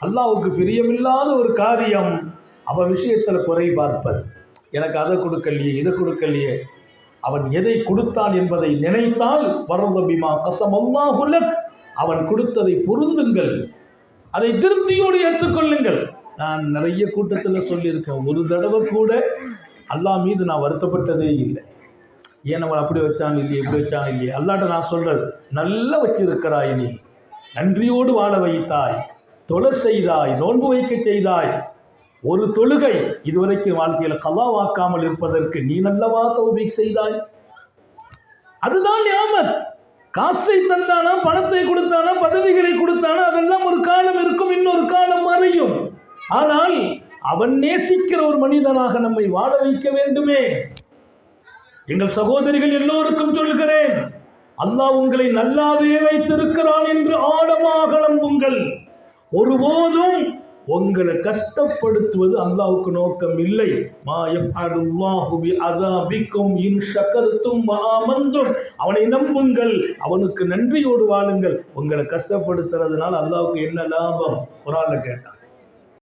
அல்லாஹ்வுக்கு பிரியமில்லாத ஒரு காரியம் அவன் விஷயத்தில் குறை பார்ப்பது. எனக்கு அதை கொடுக்கலையே, இதை கொடுக்கலையே. அவன் எதை கொடுத்தான் என்பதை நினைத்தால் வரதபிமா கஸமல்லாஹு லக், அவன் கொடுத்ததை பொருந்துங்கள், அதை திருப்தியோடு ஏற்றுக்கொள்ளுங்கள். நான் நிறைய கூட்டத்தில் சொல்லியிருக்கேன், ஒரு தடவை கூட அல்லாஹ் மீது நான் வருத்தப்பட்டதே இல்லை. ஏன் அவன் அப்படி வச்சான் இல்லையே, இப்படி வச்சான் இல்லையே. அல்லாட்ட நான் சொல்றது, நல்லா வச்சிருக்கிறாய், நீ நன்றியோடு வாழ வைத்தாய், தொலை செய்தாய், நோன்பு வைக்க செய்தாய். ஒரு தொழுகை இதுவரைக்கும் வாழ்க்கையில் கலாவாக்காமல் இருப்பதற்கு நீ நல்லவா தௌபீக் செய்தாய். அதுதான் நியாமத். காசை தந்தானா, பணத்தை கொடுத்தானா, பதவிகளை கொடுத்தானா, அதெல்லாம் ஒரு காலம் இருக்கும், இன்னொரு காலம் மறையும். ஆனால் அவன் நேசிக்கிற ஒரு மனிதனாக நம்மை வாழ வைக்க வேண்டுமே. எங்கள் சகோதரிகள் எல்லோருக்கும் சொல்கிறேன், அல்லாஹ் உங்களை நல்லாவே வைத்திருக்கிறான் என்று ஆழமாக நம்புங்கள். ஒருபோதும் உங்களை கஷ்டப்படுத்துவது அல்லாஹ்வுக்கு நோக்கம் இல்லை. மா யஃஅலுல்லாஹு பிஅதாபிக்கும் இன் ஷகர்தும் வ ஆமன்தும். அவனை நம்புங்கள், அவனுக்கு நன்றியோடு வாழுங்கள். உங்களை கஷ்டப்படுத்துறதுனால அல்லாஹ்வுக்கு என்ன லாபம்? குர்ஆன்ல கேட்டான்.